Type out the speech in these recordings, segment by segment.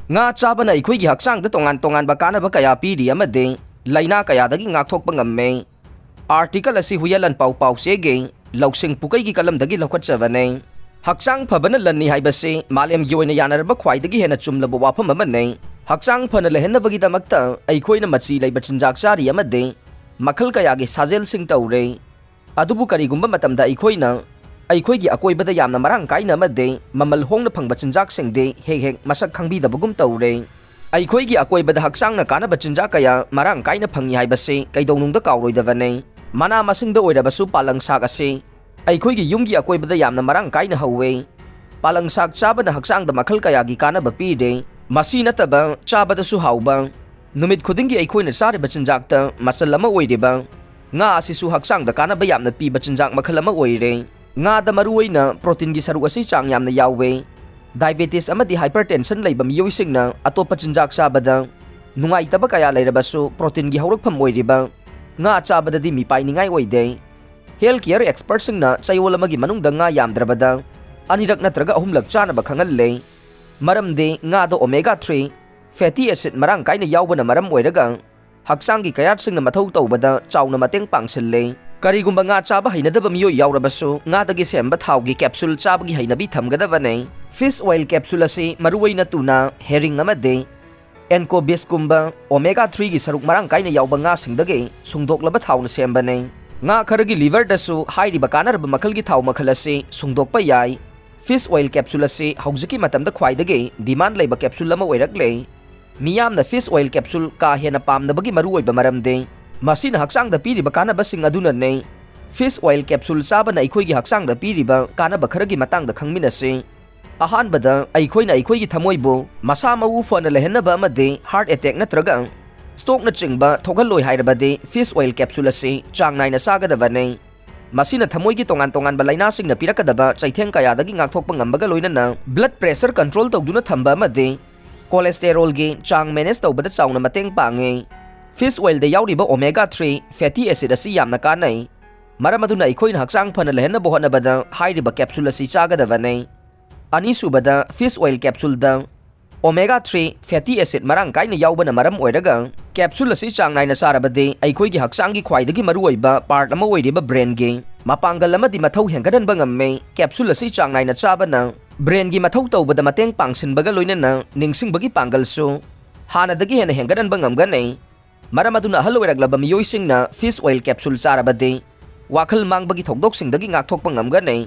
nga chabana ikhoi gi haksang da tongan tongan ba kana ba kaya pidi amade laina kaya dagi ngakthok pa ngamme article asi huyalan pau pau sege lausing pukai gi kalam dagi lokhat chabane haksang phabana lanni haibase malem yoina yanar ba khwai dagi hena chumlabo wafam amane haksang phana lehenna bagi damakta aikhoina machi leiba chinjak chari amade makhal kaya gi sajel sing taure adubu karigumba matamda aikhoina aikhoigi akoibada yamna marang kaina amade mamal hongna phangba chinjak singde hek hek masak khangbi dabagum taure aikhoigi akoibada haksangna kanaba chinjak kaya marang kaina phangi haibase kaidonungda kauroi mana masingda oirabasu palang sak ase aikhoigi yumgi akoibada yamna marang kaina hawe palang sak chabana haksangda makhal kaya gi kanaba pide masi nataba chabada su hauba numit khudingi aikhoina sare bachinjakta masal lama oireba nga asisu haksangda kanaba yamna pi bachinjak makhal lama oire nga da maruina protein gi saru asi chang yamna yawe diabetes amadi hypertension leiba miyoisingna atopa chinjak chabada nungai taba kaya leirabasu protein gi haurakpham oiriba nga chabada di mi painingai oide healthcare expert singna chayol amagi manungda nga yamdrabada anirak natraga ahumlak chana ba khangalle maramde nga do omega 3 fatty acid marang kaina yawbana maram oiraga haksangi kayat singna mathau tawbada chawna mateng pangsille karigumba nga chaba hainadaba miyo yawrabasu nga dagi semba thawgi capsule chabagi hainabi thamgadabane fish oil capsule ase maruwaina tuna herring amade enko biskumba omega 3 gi saruk marang kaina yawba nga singdage sungdoklaba thawna sembane nga kharagi liver dasu hairi bakanar ba makal gi thaw makal ase sungdokpa yai fish oil capsule ase haujiki matamda khwaidage demand leiba capsule lama oirakle miyamna fish oil capsule ka hena pamnabagi maru oiba maramde masina haksangda piriba kanaba sing aduna ne fish oil capsule sabana ikhoigi haksangda piriba kanaba kharagi matangda khangminase ahanbada aikhoina aikhoigi thamoibo masa mau fana lehenaba amade heart attack natraga stroke na chingba thogaloi hairabade fish oil capsule ase changnaina sagadabane masina thamoigi tongan tongan ba laina sing na pirakadaba chaitheng kaya dagi ngakthokpa ngambaga loinana blood pressure control tawduna thamba amade cholesterol gi chang manage tawbada chawna mateng pange fish oil de yauriba omega 3 fatty acid asi yamna kanai maramaduna aikhoina haksang phana lehenna bohana bada hairiba capsule asi chagadabane ani subada fish oil capsule da omega 3 fatty acid marang kaina yawbana maram oiraga capsule asi changnaina sarabade aikhoigi haksangi khwaidagi maruoiba part ama oiriba brain gi mapangal amadi mathau henggadan bangamme capsule asi changnaina chabana brain gi mathau tawbada mateng pangsinbaga loinana ningsingbagi pangal su hanadagi hena henggadan bangamganei maramaduna haloiraglaba miyoisingna fish oil capsule sarabade wakhal mangbagi thokdoksingdagi ngakthokpa ngamganei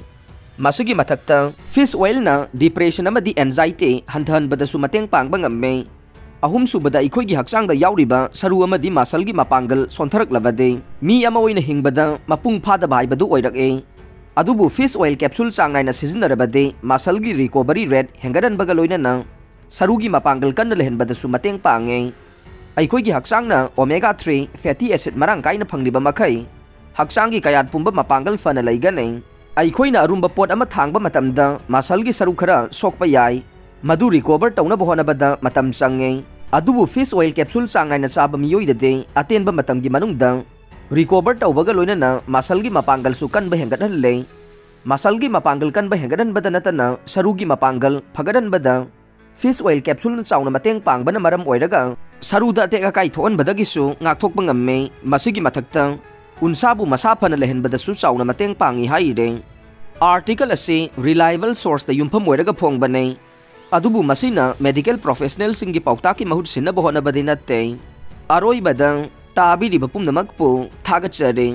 masigi mathakta fish oil na depression amadi anxiety hanthanbadasu mateng pangba ngamme ahum subada ikhoigi haksangda yauriba saru amadi masalgi mapangal sontharak-labade mi ama oina hingbada mapung phada baibadu oirake adubu fish oil capsule changnaina sizinarabade masalgi recovery rate henggadan baga loinana sarugi mapangal kanna lehenbadasu mateng pange aikhoigi haksangna omega 3 fatty acid marang kaina phangliba makhai haksangi kayat pumba mapangal fana laigane aikhoina arumba pot ama thangba matamda masalgi saru khara sokpa yai madu recover tawna bohonabada matam change adubu fish oil capsule changaina chaba miyoidade atenba matamgi manungda recover tawbaga loinana masalgi mapangal su kanba henggadhalle masalgi mapangal kanba henggadan bada natana sarugi mapangal phagadan bada fish oil capsule na chawna mateng pangbana maram oiraga saruda teka kai thoan badagisu ngakthokpa ngamme masigi mathakta unsabu masafana lehenbadasu chawna mateng pangi haire article ase reliable source da yumpham oiraga phongbane adubu masina medical professional singi pautaki mahut sinna bohona badinatte aroi badang tabi ri bapum namakpu thagachare